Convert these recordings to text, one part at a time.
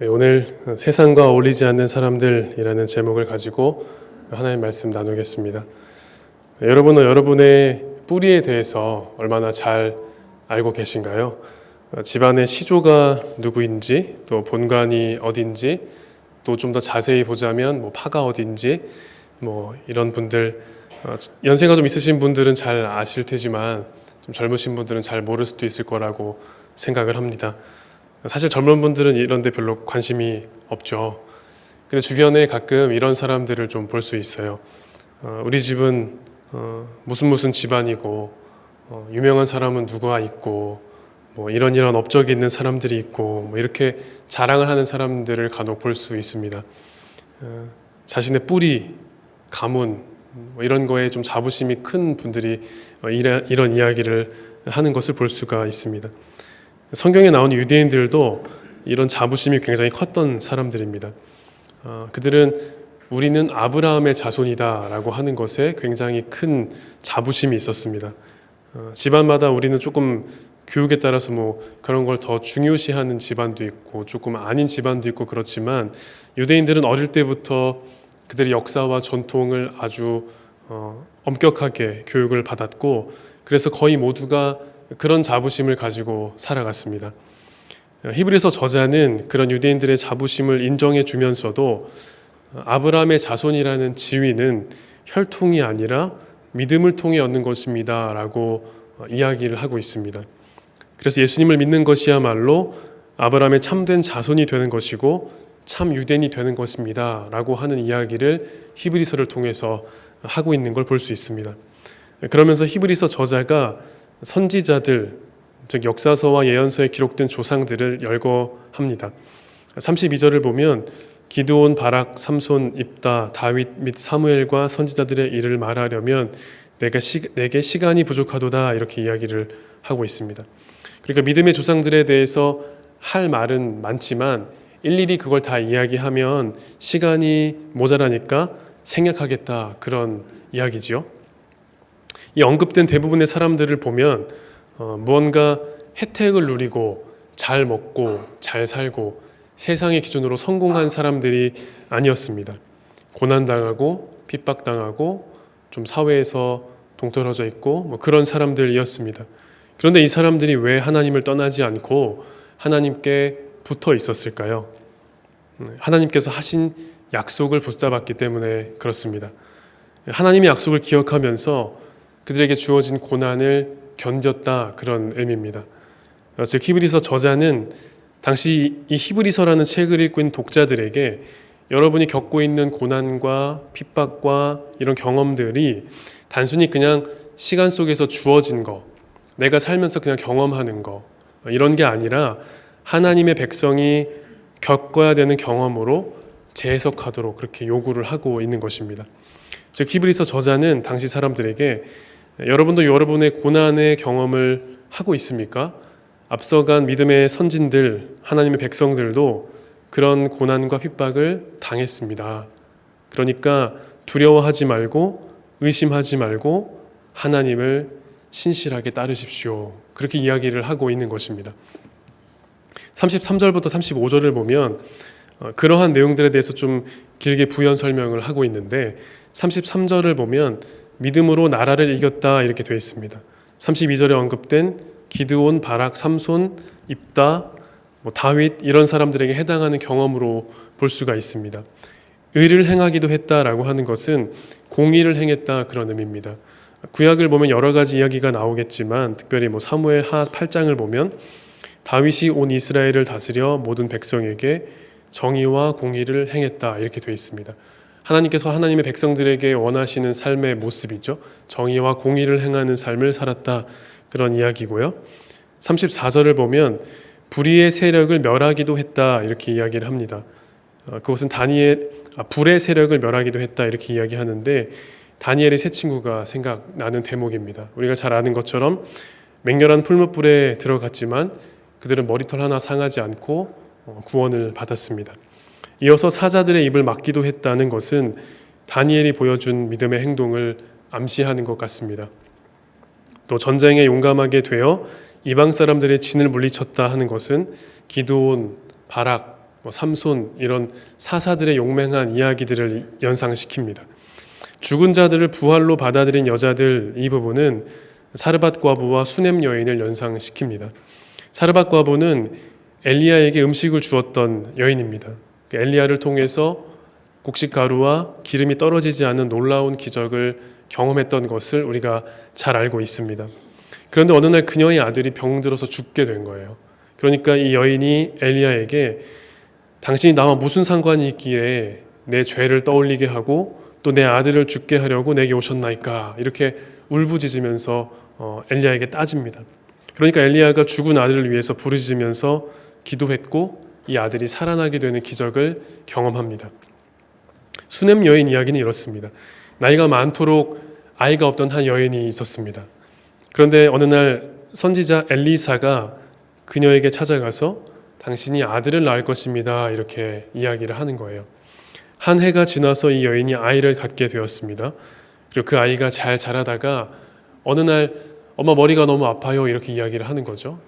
네, 오늘 세상과 어울리지 않는 사람들이라는 제목을 가지고 하나님의 말씀 나누겠습니다. 여러분은 여러분의 뿌리에 대해서 얼마나 잘 알고 계신가요? 집안의 시조가 누구인지, 또 본관이 어딘지, 또 좀 더 자세히 보자면 파가 어딘지, 이런 분들, 연세가 좀 있으신 분들은 잘 아실 테지만 좀 젊으신 분들은 잘 모를 수도 있을 거라고 생각을 합니다. 사실 젊은 분들은 이런 데 별로 관심이 없죠. 근데 주변에 가끔 이런 사람들을 좀 볼 수 있어요. 우리 집은 무슨 집안이고, 유명한 사람은 누가 있고, 이런 업적이 있는 사람들이 있고, 이렇게 자랑을 하는 사람들을 간혹 볼 수 있습니다. 자신의 뿌리, 가문, 이런 거에 좀 자부심이 큰 분들이 이런 이야기를 하는 것을 볼 수가 있습니다. 성경에 나오는 유대인들도 이런 자부심이 굉장히 컸던 사람들입니다. 그들은 우리는 아브라함의 자손이다 라고 하는 것에 굉장히 큰 자부심이 있었습니다. 집안마다 우리는 조금 교육에 따라서 그런 걸 더 중요시하는 집안도 있고 조금 아닌 집안도 있고 그렇지만, 유대인들은 어릴 때부터 그들의 역사와 전통을 아주 엄격하게 교육을 받았고, 그래서 거의 모두가 그런 자부심을 가지고 살아갔습니다. 히브리서 저자는 그런 유대인들의 자부심을 인정해 주면서도 아브라함의 자손이라는 지위는 혈통이 아니라 믿음을 통해 얻는 것입니다 라고 이야기를 하고 있습니다. 그래서 예수님을 믿는 것이야말로 아브라함의 참된 자손이 되는 것이고 참 유대인이 되는 것입니다 라고 하는 이야기를 히브리서를 통해서 하고 있는 걸 볼 수 있습니다. 그러면서 히브리서 저자가 선지자들, 즉 역사서와 예언서에 기록된 조상들을 열거합니다. 32절을 보면 기드온, 바락, 삼손, 입다, 다윗 및 사무엘과 선지자들의 일을 말하려면 내게 시간이 부족하도다, 이렇게 이야기를 하고 있습니다. 그러니까 믿음의 조상들에 대해서 할 말은 많지만 일일이 그걸 다 이야기하면 시간이 모자라니까 생략하겠다, 그런 이야기지요. 이 언급된 대부분의 사람들을 보면 무언가 혜택을 누리고 잘 먹고 잘 살고 세상의 기준으로 성공한 사람들이 아니었습니다. 고난당하고 핍박당하고 좀 사회에서 동떨어져 있고 그런 사람들이었습니다. 그런데 이 사람들이 왜 하나님을 떠나지 않고 하나님께 붙어 있었을까요? 하나님께서 하신 약속을 붙잡았기 때문에 그렇습니다. 하나님의 약속을 기억하면서 그들에게 주어진 고난을 견뎠다, 그런 의미입니다. 즉 히브리서 저자는 당시 이 히브리서라는 책을 읽고 있는 독자들에게 여러분이 겪고 있는 고난과 핍박과 이런 경험들이 단순히 그냥 시간 속에서 주어진 거, 내가 살면서 그냥 경험하는 거, 이런 게 아니라 하나님의 백성이 겪어야 되는 경험으로 재해석하도록 그렇게 요구를 하고 있는 것입니다. 즉 히브리서 저자는 당시 사람들에게 여러분도 여러분의 고난의 경험을 하고 있습니까? 앞서간 믿음의 선진들, 하나님의 백성들도 그런 고난과 핍박을 당했습니다. 그러니까 두려워하지 말고 의심하지 말고 하나님을 신실하게 따르십시오, 그렇게 이야기를 하고 있는 것입니다. 33절부터 35절을 보면 그러한 내용들에 대해서 좀 길게 부연 설명을 하고 있는데, 33절을 보면 믿음으로 나라를 이겼다, 이렇게 되어 있습니다. 32절에 언급된 기드온, 바락, 삼손, 입다, 다윗, 이런 사람들에게 해당하는 경험으로 볼 수가 있습니다. 의를 행하기도 했다라고 하는 것은 공의를 행했다, 그런 의미입니다. 구약을 보면 여러 가지 이야기가 나오겠지만 특별히 사무엘 하 8장을 보면 다윗이 온 이스라엘을 다스려 모든 백성에게 정의와 공의를 행했다, 이렇게 되어 있습니다. 하나님께서 하나님의 백성들에게 원하시는 삶의 모습이죠. 정의와 공의를 행하는 삶을 살았다, 그런 이야기고요. 34절을 보면 불의의 세력을 멸하기도 했다, 이렇게 이야기를 합니다. 그것은 불의 세력을 멸하기도 했다, 이렇게 이야기하는데 다니엘의 세 친구가 생각나는 대목입니다. 우리가 잘 아는 것처럼 맹렬한 풀무불에 들어갔지만 그들은 머리털 하나 상하지 않고 구원을 받았습니다. 이어서 사자들의 입을 막기도 했다는 것은 다니엘이 보여준 믿음의 행동을 암시하는 것 같습니다. 또 전쟁에 용감하게 되어 이방 사람들의 진을 물리쳤다 하는 것은 기드온, 바락, 삼손 이런 사사들의 용맹한 이야기들을 연상시킵니다. 죽은 자들을 부활로 받아들인 여자들, 이 부분은 사르밧 과부와 수넴 여인을 연상시킵니다. 사르밧 과부는 엘리야에게 음식을 주었던 여인입니다. 엘리야를 통해서 곡식가루와 기름이 떨어지지 않는 놀라운 기적을 경험했던 것을 우리가 잘 알고 있습니다. 그런데 어느 날 그녀의 아들이 병들어서 죽게 된 거예요. 그러니까 이 여인이 엘리야에게 당신이 나와 무슨 상관이 있기에 내 죄를 떠올리게 하고 또 내 아들을 죽게 하려고 내게 오셨나이까, 이렇게 울부짖으면서 엘리야에게 따집니다. 그러니까 엘리야가 죽은 아들을 위해서 부르짖으면서 기도했고 이 아들이 살아나게 되는 기적을 경험합니다. 수넴 여인 이야기는 이렇습니다. 나이가 많도록 아이가 없던 한 여인이 있었습니다. 그런데 어느 날 선지자 엘리사가 그녀에게 찾아가서 당신이 아들을 낳을 것입니다, 이렇게 이야기를 하는 거예요. 한 해가 지나서 이 여인이 아이를 갖게 되었습니다. 그리고 그 아이가 잘 자라다가 어느 날 엄마 머리가 너무 아파요, 이렇게 이야기를 하는 거죠.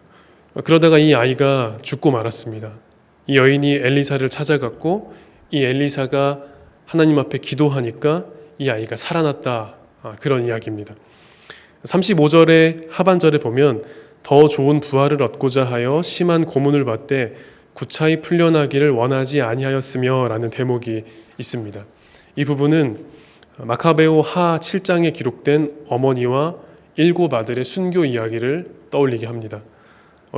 그러다가 이 아이가 죽고 말았습니다. 이 여인이 엘리사를 찾아갔고 이 엘리사가 하나님 앞에 기도하니까 이 아이가 살아났다, 그런 이야기입니다. 35절의 하반절에 보면 더 좋은 부활을 얻고자 하여 심한 고문을 받되 구차히 풀려나기를 원하지 아니하였으며 라는 대목이 있습니다. 이 부분은 마카베오 하 7장에 기록된 어머니와 7 아들의 순교 이야기를 떠올리게 합니다.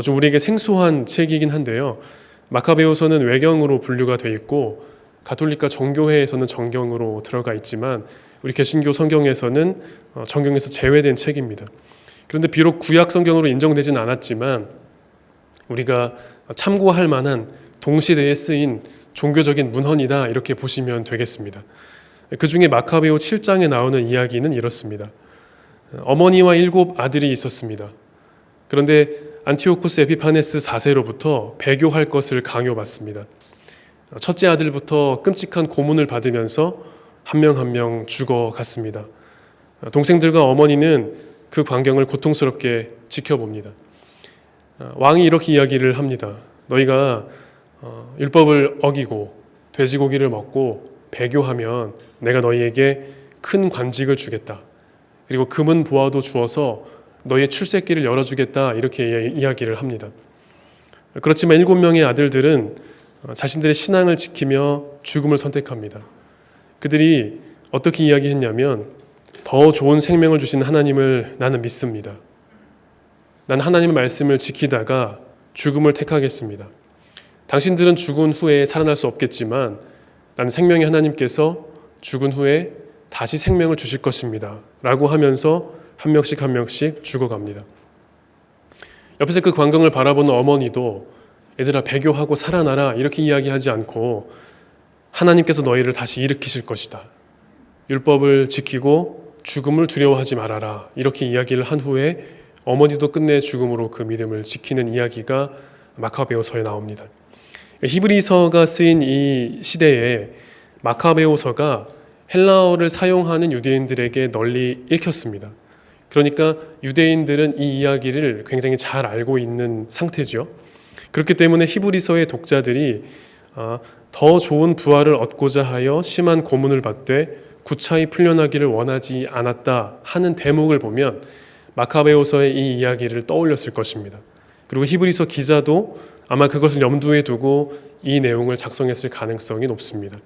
좀 우리에게 생소한 책이긴 한데요. 마카베오서는 외경으로 분류가 되어 있고 가톨릭과 정교회에서는 정경으로 들어가 있지만 우리 개신교 성경에서는 정경에서 제외된 책입니다. 그런데 비록 구약 성경으로 인정되진 않았지만 우리가 참고할 만한 동시대에 쓰인 종교적인 문헌이다, 이렇게 보시면 되겠습니다. 그 중에 마카베오 7장에 나오는 이야기는 이렇습니다. 어머니와 7 아들이 있었습니다. 그런데 안티오코스 에피파네스 4세로부터 배교할 것을 강요받습니다. 첫째 아들부터 끔찍한 고문을 받으면서 한 명 한 명 죽어갔습니다. 동생들과 어머니는 그 광경을 고통스럽게 지켜봅니다. 왕이 이렇게 이야기를 합니다. 너희가 율법을 어기고 돼지고기를 먹고 배교하면 내가 너희에게 큰 관직을 주겠다. 그리고 금은 보화도 주어서 너희의 출세길을 열어주겠다, 이렇게 이야기를 합니다. 그렇지만 7명의 아들들은 자신들의 신앙을 지키며 죽음을 선택합니다. 그들이 어떻게 이야기했냐면 더 좋은 생명을 주신 하나님을 나는 믿습니다. 난 하나님의 말씀을 지키다가 죽음을 택하겠습니다. 당신들은 죽은 후에 살아날 수 없겠지만 나는 생명의 하나님께서 죽은 후에 다시 생명을 주실 것입니다, 라고 하면서 한 명씩 한 명씩 죽어갑니다. 옆에서 그 광경을 바라보는 어머니도 얘들아 배교하고 살아나라, 이렇게 이야기하지 않고 하나님께서 너희를 다시 일으키실 것이다, 율법을 지키고 죽음을 두려워하지 말아라, 이렇게 이야기를 한 후에 어머니도 끝내 죽음으로 그 믿음을 지키는 이야기가 마카베오서에 나옵니다. 히브리서가 쓰인 이 시대에 마카베오서가 헬라어를 사용하는 유대인들에게 널리 읽혔습니다. 그러니까 유대인들은 이 이야기를 굉장히 잘 알고 있는 상태죠. 그렇기 때문에 히브리서의 독자들이 더 좋은 부활을 얻고자 하여 심한 고문을 받되 구차히 풀려나기를 원하지 않았다 하는 대목을 보면 마카베오서의 이 이야기를 떠올렸을 것입니다. 그리고 히브리서 기자도 아마 그것을 염두에 두고 이 내용을 작성했을 가능성이 높습니다.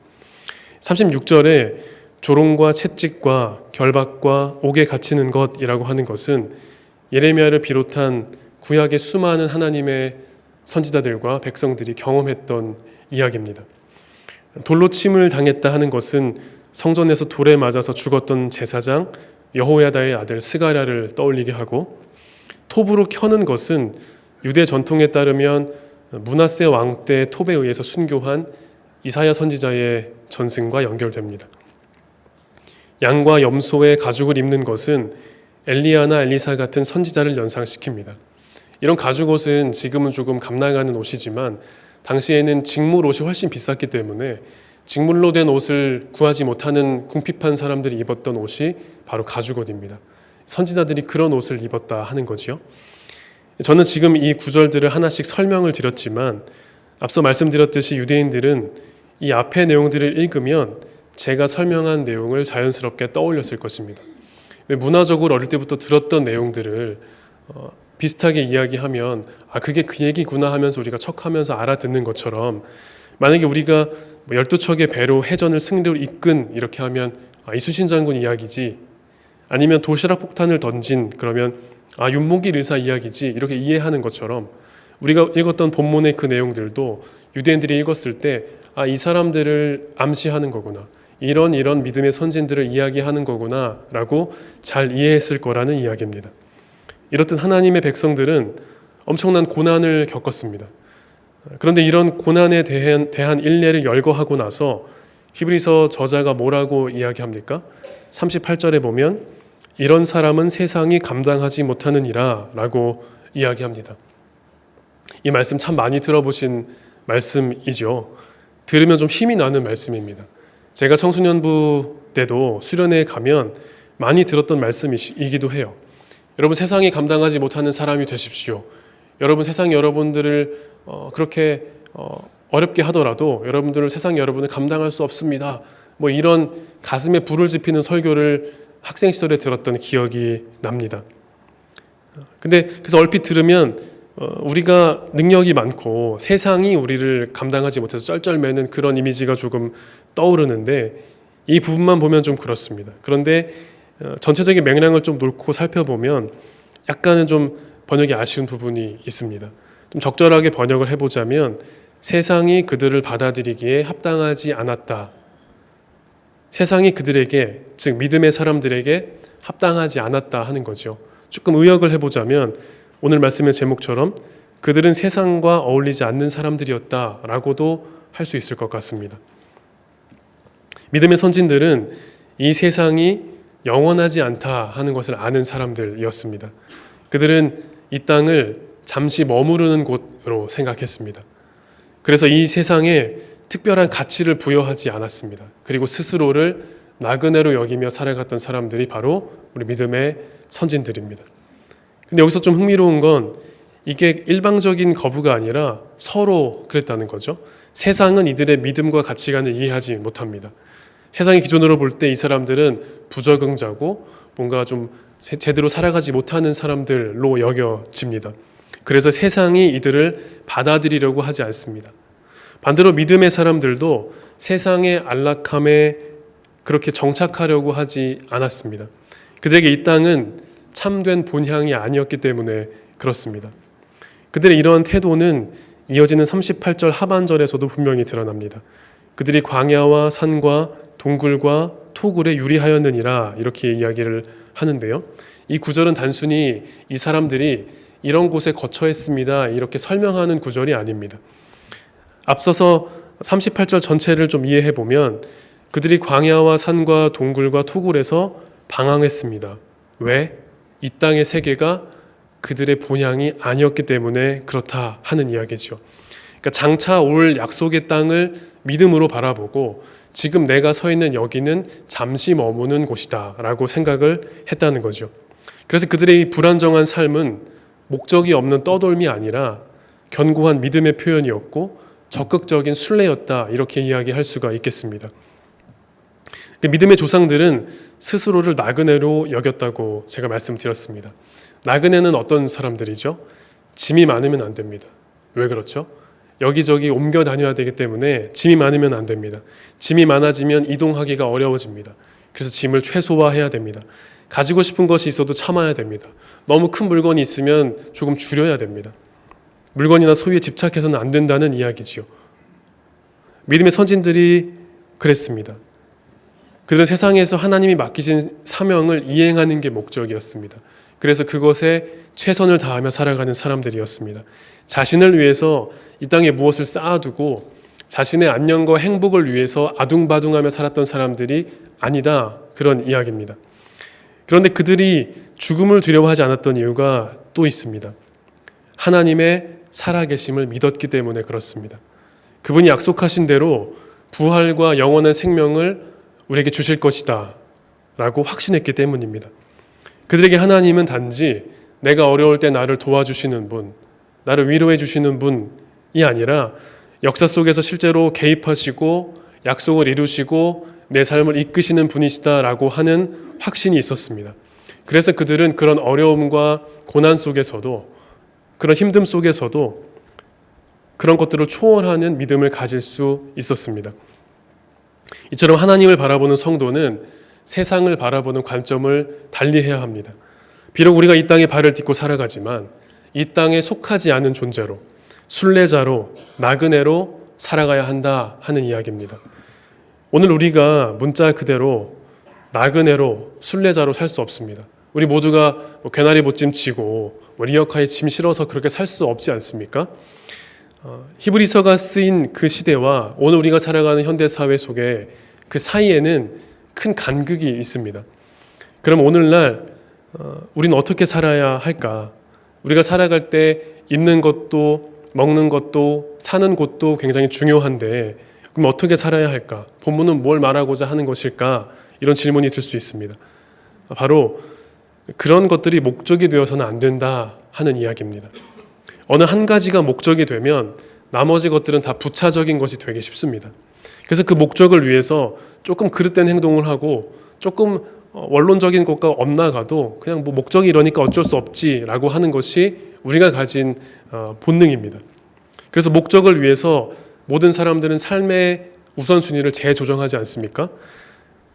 36절에 조롱과 채찍과 결박과 옥에 갇히는 것이라고 하는 것은 예레미야를 비롯한 구약의 수많은 하나님의 선지자들과 백성들이 경험했던 이야기입니다. 돌로 침을 당했다 하는 것은 성전에서 돌에 맞아서 죽었던 제사장 여호야다의 아들 스가랴를 떠올리게 하고, 톱으로 켜는 것은 유대 전통에 따르면 므낫세 왕 때 톱에 의해서 순교한 이사야 선지자의 전승과 연결됩니다. 양과 염소의 가죽을 입는 것은 엘리야나 엘리사 같은 선지자를 연상시킵니다. 이런 가죽옷은 지금은 조금 값나가는 옷이지만 당시에는 직물 옷이 훨씬 비쌌기 때문에 직물로 된 옷을 구하지 못하는 궁핍한 사람들이 입었던 옷이 바로 가죽옷입니다. 선지자들이 그런 옷을 입었다 하는 거지요. 저는 지금 이 구절들을 하나씩 설명을 드렸지만 앞서 말씀드렸듯이 유대인들은 이 앞의 내용들을 읽으면 제가 설명한 내용을 자연스럽게 떠올렸을 것입니다. 문화적으로 어릴 때부터 들었던 내용들을 비슷하게 이야기하면 그게 그 얘기구나 하면서 우리가 척하면서 알아듣는 것처럼, 만약에 우리가 12척의 배로 해전을 승리로 이끈 이렇게 하면 이순신 장군 이야기지, 아니면 도시락 폭탄을 던진 그러면 윤목일 의사 이야기지, 이렇게 이해하는 것처럼 우리가 읽었던 본문의 그 내용들도 유대인들이 읽었을 때 이 사람들을 암시하는 거구나, 이런 믿음의 선진들을 이야기하는 거구나 라고 잘 이해했을 거라는 이야기입니다. 이렇듯 하나님의 백성들은 엄청난 고난을 겪었습니다. 그런데 이런 고난에 대한 일례를 열거하고 나서 히브리서 저자가 뭐라고 이야기합니까? 38절에 보면 이런 사람은 세상이 감당하지 못하느니라 라고 이야기합니다. 이 말씀 참 많이 들어보신 말씀이죠. 들으면 좀 힘이 나는 말씀입니다. 제가 청소년부 때도 수련회에 가면 많이 들었던 말씀이기도 해요. 여러분, 세상이 감당하지 못하는 사람이 되십시오. 여러분, 세상이 여러분들을 그렇게 어렵게 하더라도 세상이 여러분을 감당할 수 없습니다. 이런 가슴에 불을 지피는 설교를 학생 시절에 들었던 기억이 납니다. 근데 그래서 얼핏 들으면 우리가 능력이 많고 세상이 우리를 감당하지 못해서 쩔쩔매는 그런 이미지가 조금 떠오르는데, 이 부분만 보면 좀 그렇습니다. 그런데 전체적인 맥락을 좀 놓고 살펴보면 약간은 좀 번역이 아쉬운 부분이 있습니다. 좀 적절하게 번역을 해보자면 세상이 그들을 받아들이기에 합당하지 않았다. 세상이 그들에게, 즉 믿음의 사람들에게 합당하지 않았다 하는 거죠. 조금 의역을 해보자면 오늘 말씀의 제목처럼 그들은 세상과 어울리지 않는 사람들이었다라고도 할 수 있을 것 같습니다. 믿음의 선진들은 이 세상이 영원하지 않다 하는 것을 아는 사람들이었습니다. 그들은 이 땅을 잠시 머무르는 곳으로 생각했습니다. 그래서 이 세상에 특별한 가치를 부여하지 않았습니다. 그리고 스스로를 나그네로 여기며 살아갔던 사람들이 바로 우리 믿음의 선진들입니다. 근데 여기서 좀 흥미로운 건 이게 일방적인 거부가 아니라 서로 그랬다는 거죠. 세상은 이들의 믿음과 가치관을 이해하지 못합니다. 세상의 기준으로 볼 때 이 사람들은 부적응자고 뭔가 좀 제대로 살아가지 못하는 사람들로 여겨집니다. 그래서 세상이 이들을 받아들이려고 하지 않습니다. 반대로 믿음의 사람들도 세상의 안락함에 그렇게 정착하려고 하지 않았습니다. 그들에게 이 땅은 참된 본향이 아니었기 때문에 그렇습니다. 그들의 이러한 태도는 이어지는 38절 하반절에서도 분명히 드러납니다. 그들이 광야와 산과 동굴과 토굴에 유리하였느니라, 이렇게 이야기를 하는데요. 이 구절은 단순히 이 사람들이 이런 곳에 거처했습니다, 이렇게 설명하는 구절이 아닙니다. 앞서서 38절 전체를 좀 이해해 보면 그들이 광야와 산과 동굴과 토굴에서 방황했습니다. 왜? 이 땅의 세계가 그들의 본향이 아니었기 때문에 그렇다 하는 이야기죠. 그러니까 장차 올 약속의 땅을 믿음으로 바라보고 지금 내가 서 있는 여기는 잠시 머무는 곳이다 라고 생각을 했다는 거죠. 그래서 그들의 이 불안정한 삶은 목적이 없는 떠돌미 아니라 견고한 믿음의 표현이었고 적극적인 순례였다, 이렇게 이야기할 수가 있겠습니다. 믿음의 조상들은 스스로를 나그네로 여겼다고 제가 말씀드렸습니다. 나그네는 어떤 사람들이죠? 짐이 많으면 안 됩니다. 왜 그렇죠? 여기저기 옮겨 다녀야 되기 때문에 짐이 많으면 안 됩니다. 짐이 많아지면 이동하기가 어려워집니다. 그래서 짐을 최소화해야 됩니다. 가지고 싶은 것이 있어도 참아야 됩니다. 너무 큰 물건이 있으면 조금 줄여야 됩니다. 물건이나 소유에 집착해서는 안 된다는 이야기지요. 믿음의 선진들이 그랬습니다. 그들은 세상에서 하나님이 맡기신 사명을 이행하는 게 목적이었습니다. 그래서 그것에 최선을 다하며 살아가는 사람들이었습니다. 자신을 위해서 이 땅에 무엇을 쌓아두고 자신의 안녕과 행복을 위해서 아둥바둥하며 살았던 사람들이 아니다, 그런 이야기입니다. 그런데 그들이 죽음을 두려워하지 않았던 이유가 또 있습니다. 하나님의 살아계심을 믿었기 때문에 그렇습니다. 그분이 약속하신 대로 부활과 영원한 생명을 우리에게 주실 것이다 라고 확신했기 때문입니다. 그들에게 하나님은 단지 내가 어려울 때 나를 도와주시는 분, 나를 위로해 주시는 분이 아니라 역사 속에서 실제로 개입하시고 약속을 이루시고 내 삶을 이끄시는 분이시다라고 하는 확신이 있었습니다. 그래서 그들은 그런 어려움과 고난 속에서도, 그런 힘듦 속에서도 그런 것들을 초월하는 믿음을 가질 수 있었습니다. 이처럼 하나님을 바라보는 성도는 세상을 바라보는 관점을 달리해야 합니다. 비록 우리가 이 땅에 발을 딛고 살아가지만 이 땅에 속하지 않은 존재로, 순례자로, 나그네로 살아가야 한다 하는 이야기입니다. 오늘 우리가 문자 그대로 나그네로, 순례자로 살 수 없습니다. 우리 모두가 괴나리 못짐 치고 리어카에 짐 실어서 그렇게 살 수 없지 않습니까? 히브리서가 쓰인 그 시대와 오늘 우리가 살아가는 현대사회 속에 그 사이에는 큰 간극이 있습니다. 그럼 오늘날 우리는 어떻게 살아야 할까? 우리가 살아갈 때 입는 것도 먹는 것도 사는 곳도 굉장히 중요한데 그럼 어떻게 살아야 할까? 본문은 뭘 말하고자 하는 것일까? 이런 질문이 들 수 있습니다. 바로 그런 것들이 목적이 되어서는 안 된다 하는 이야기입니다. 어느 한 가지가 목적이 되면 나머지 것들은 다 부차적인 것이 되기 쉽습니다. 그래서 그 목적을 위해서 조금 그릇된 행동을 하고 조금 원론적인 것과 엇나가도 그냥 뭐 목적이 이러니까 어쩔 수 없지라고 하는 것이 우리가 가진 본능입니다. 그래서 목적을 위해서 모든 사람들은 삶의 우선순위를 재조정하지 않습니까?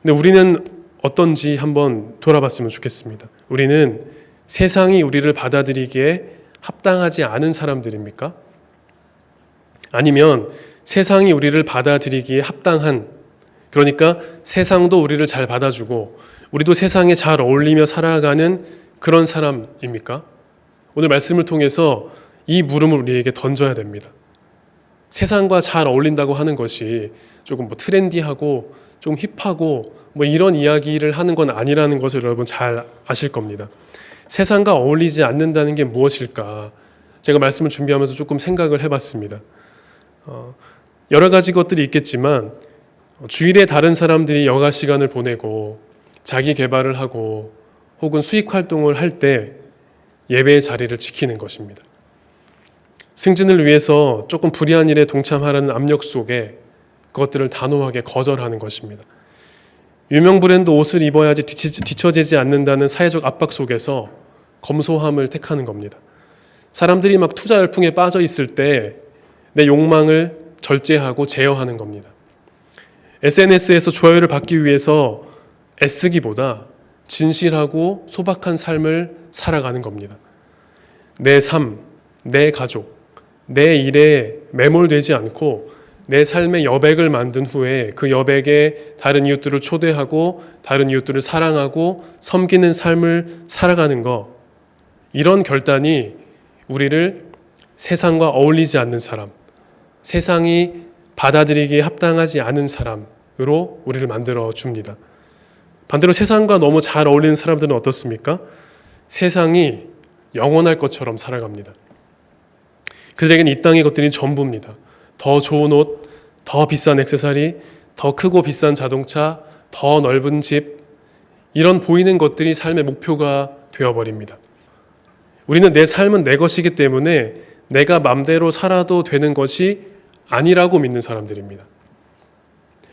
근데 우리는 어떤지 한번 돌아봤으면 좋겠습니다. 우리는 세상이 우리를 받아들이기에 합당하지 않은 사람들입니까? 아니면 세상이 우리를 받아들이기에 합당한, 그러니까 세상도 우리를 잘 받아주고 우리도 세상에 잘 어울리며 살아가는 그런 사람입니까? 오늘 말씀을 통해서 이 물음을 우리에게 던져야 됩니다. 세상과 잘 어울린다고 하는 것이 조금 트렌디하고 좀 힙하고 이런 이야기를 하는 건 아니라는 것을 여러분 잘 아실 겁니다. 세상과 어울리지 않는다는 게 무엇일까? 제가 말씀을 준비하면서 조금 생각을 해봤습니다. 여러 가지 것들이 있겠지만 주일에 다른 사람들이 여가 시간을 보내고 자기 개발을 하고 혹은 수익 활동을 할 때 예배의 자리를 지키는 것입니다. 승진을 위해서 조금 불의한 일에 동참하라는 압력 속에 그것들을 단호하게 거절하는 것입니다. 유명 브랜드 옷을 입어야지 뒤처지지 않는다는 사회적 압박 속에서 검소함을 택하는 겁니다. 사람들이 막 투자 열풍에 빠져 있을 때 내 욕망을 절제하고 제어하는 겁니다. SNS에서 좋아요를 받기 위해서 애쓰기보다 진실하고 소박한 삶을 살아가는 겁니다. 내 삶, 내 가족, 내 일에 매몰되지 않고 내 삶의 여백을 만든 후에 그 여백에 다른 이웃들을 초대하고 다른 이웃들을 사랑하고 섬기는 삶을 살아가는 것, 이런 결단이 우리를 세상과 어울리지 않는 사람, 세상이 받아들이기에 합당하지 않은 사람으로 우리를 만들어 줍니다. 반대로 세상과 너무 잘 어울리는 사람들은 어떻습니까? 세상이 영원할 것처럼 살아갑니다. 그들에게는 이 땅의 것들이 전부입니다. 더 좋은 옷, 더 비싼 액세서리, 더 크고 비싼 자동차, 더 넓은 집, 이런 보이는 것들이 삶의 목표가 되어버립니다. 우리는 내 삶은 내 것이기 때문에 내가 맘대로 살아도 되는 것이 아니라고 믿는 사람들입니다.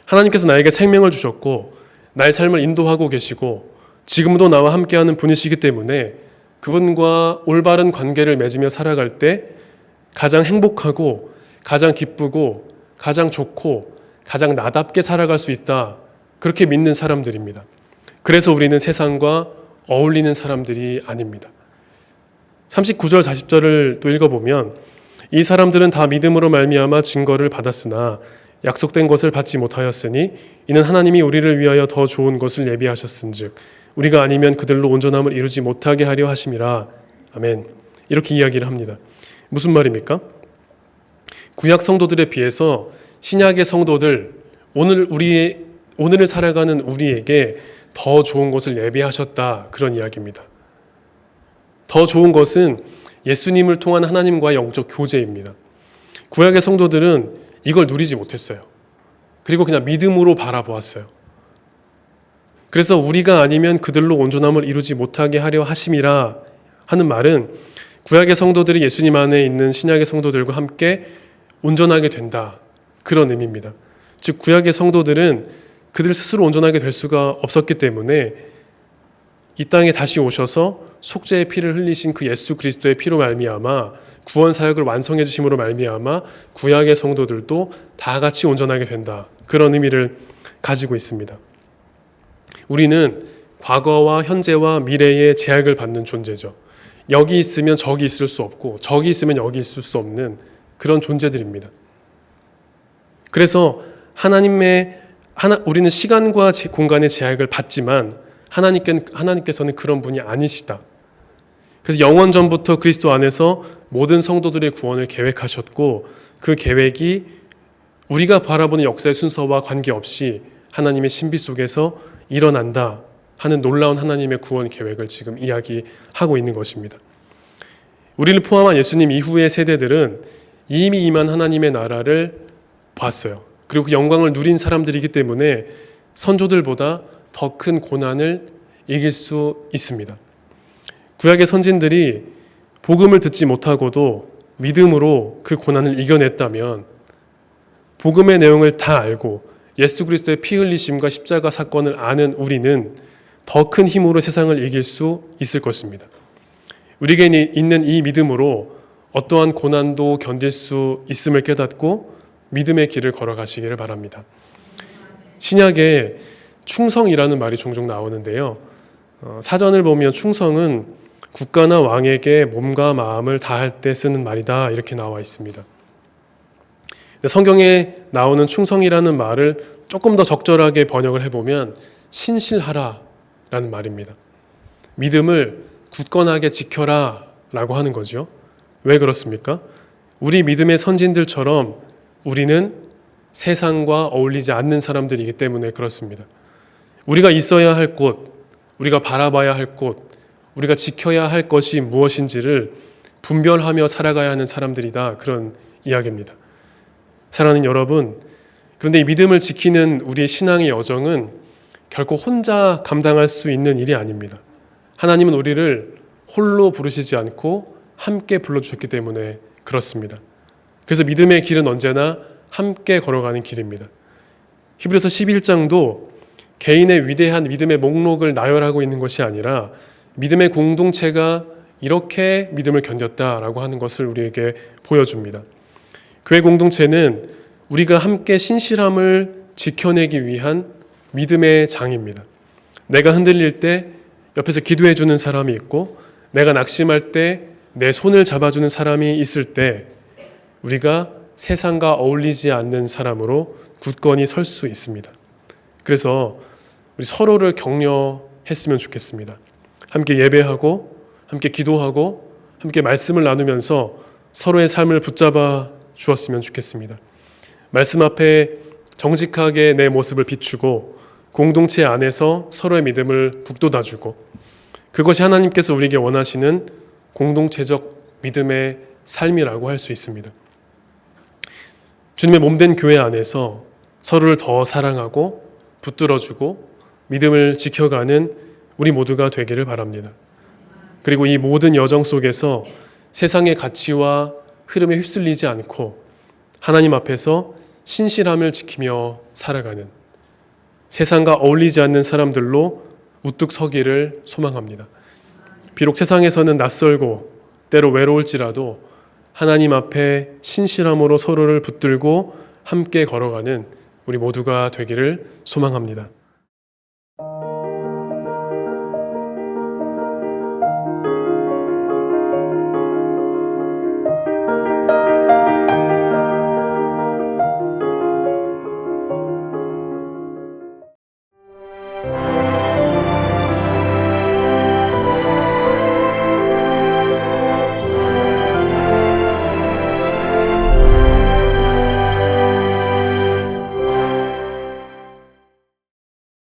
하나님께서 나에게 생명을 주셨고 나의 삶을 인도하고 계시고 지금도 나와 함께하는 분이시기 때문에 그분과 올바른 관계를 맺으며 살아갈 때 가장 행복하고 가장 기쁘고 가장 좋고 가장 나답게 살아갈 수 있다, 그렇게 믿는 사람들입니다. 그래서 우리는 세상과 어울리는 사람들이 아닙니다. 39절 40절을 또 읽어보면 이 사람들은 다 믿음으로 말미암아 증거를 받았으나 약속된 것을 받지 못하였으니 이는 하나님이 우리를 위하여 더 좋은 것을 예비하셨은즉 우리가 아니면 그들로 온전함을 이루지 못하게 하려 하심이라. 아멘. 이렇게 이야기를 합니다. 무슨 말입니까? 구약 성도들에 비해서 신약의 성도들, 오늘을 살아가는 우리에게 더 좋은 것을 예비하셨다, 그런 이야기입니다. 더 좋은 것은 예수님을 통한 하나님과의 영적 교제입니다. 구약의 성도들은 이걸 누리지 못했어요. 그리고 그냥 믿음으로 바라보았어요. 그래서 우리가 아니면 그들로 온전함을 이루지 못하게 하려 하심이라 하는 말은 구약의 성도들이 예수님 안에 있는 신약의 성도들과 함께 온전하게 된다. 그런 의미입니다. 즉 구약의 성도들은 그들 스스로 온전하게 될 수가 없었기 때문에 이 땅에 다시 오셔서 속죄의 피를 흘리신 그 예수 그리스도의 피로 말미암아 구원 사역을 완성해 주심으로 말미암아 구약의 성도들도 다 같이 온전하게 된다. 그런 의미를 가지고 있습니다. 우리는 과거와 현재와 미래의 제약을 받는 존재죠. 여기 있으면 저기 있을 수 없고 저기 있으면 여기 있을 수 없는 그런 존재들입니다. 그래서 우리는 시간과 공간의 제약을 받지만 하나님께서는 그런 분이 아니시다. 그래서 영원 전부터 그리스도 안에서 모든 성도들의 구원을 계획하셨고 그 계획이 우리가 바라보는 역사의 순서와 관계없이 하나님의 신비 속에서 일어난다 하는 놀라운 하나님의 구원 계획을 지금 이야기하고 있는 것입니다. 우리를 포함한 예수님 이후의 세대들은 이미 임한 하나님의 나라를 봤어요. 그리고 그 영광을 누린 사람들이기 때문에 선조들보다 더 큰 고난을 이길 수 있습니다. 구약의 선진들이 복음을 듣지 못하고도 믿음으로 그 고난을 이겨냈다면 복음의 내용을 다 알고 예수 그리스도의 피 흘리심과 십자가 사건을 아는 우리는 더 큰 힘으로 세상을 이길 수 있을 것입니다. 우리에게 있는 이 믿음으로 어떠한 고난도 견딜 수 있음을 깨닫고 믿음의 길을 걸어가시기를 바랍니다. 신약에 충성이라는 말이 종종 나오는데요. 사전을 보면 충성은 국가나 왕에게 몸과 마음을 다할 때 쓰는 말이다 이렇게 나와 있습니다. 성경에 나오는 충성이라는 말을 조금 더 적절하게 번역을 해보면 신실하라라는 말입니다. 믿음을 굳건하게 지켜라 라고 하는 거죠. 왜 그렇습니까? 우리 믿음의 선진들처럼 우리는 세상과 어울리지 않는 사람들이기 때문에 그렇습니다. 우리가 있어야 할 곳, 우리가 바라봐야 할 곳, 우리가 지켜야 할 것이 무엇인지를 분별하며 살아가야 하는 사람들이다. 그런 이야기입니다. 사랑하는 여러분, 그런데 이 믿음을 지키는 우리의 신앙의 여정은 결코 혼자 감당할 수 있는 일이 아닙니다. 하나님은 우리를 홀로 부르시지 않고 함께 불러주셨기 때문에 그렇습니다. 그래서 믿음의 길은 언제나 함께 걸어가는 길입니다. 히브리서 11장도 개인의 위대한 믿음의 목록을 나열하고 있는 것이 아니라 믿음의 공동체가 이렇게 믿음을 견뎠다라고 하는 것을 우리에게 보여줍니다. 교회 공동체는 우리가 함께 신실함을 지켜내기 위한 믿음의 장입니다. 내가 흔들릴 때 옆에서 기도해 주는 사람이 있고 내가 낙심할 때 내 손을 잡아주는 사람이 있을 때 우리가 세상과 어울리지 않는 사람으로 굳건히 설 수 있습니다. 그래서 우리 서로를 격려했으면 좋겠습니다. 함께 예배하고 함께 기도하고 함께 말씀을 나누면서 서로의 삶을 붙잡아 주었으면 좋겠습니다. 말씀 앞에 정직하게 내 모습을 비추고 공동체 안에서 서로의 믿음을 북돋아주고 그것이 하나님께서 우리에게 원하시는 공동체적 믿음의 삶이라고 할 수 있습니다. 주님의 몸된 교회 안에서 서로를 더 사랑하고 붙들어주고 믿음을 지켜가는 우리 모두가 되기를 바랍니다. 그리고 이 모든 여정 속에서 세상의 가치와 흐름에 휩쓸리지 않고 하나님 앞에서 신실함을 지키며 살아가는 세상과 어울리지 않는 사람들로 우뚝 서기를 소망합니다. 비록 세상에서는 낯설고 때로 외로울지라도 하나님 앞에 신실함으로 서로를 붙들고 함께 걸어가는 우리 모두가 되기를 소망합니다.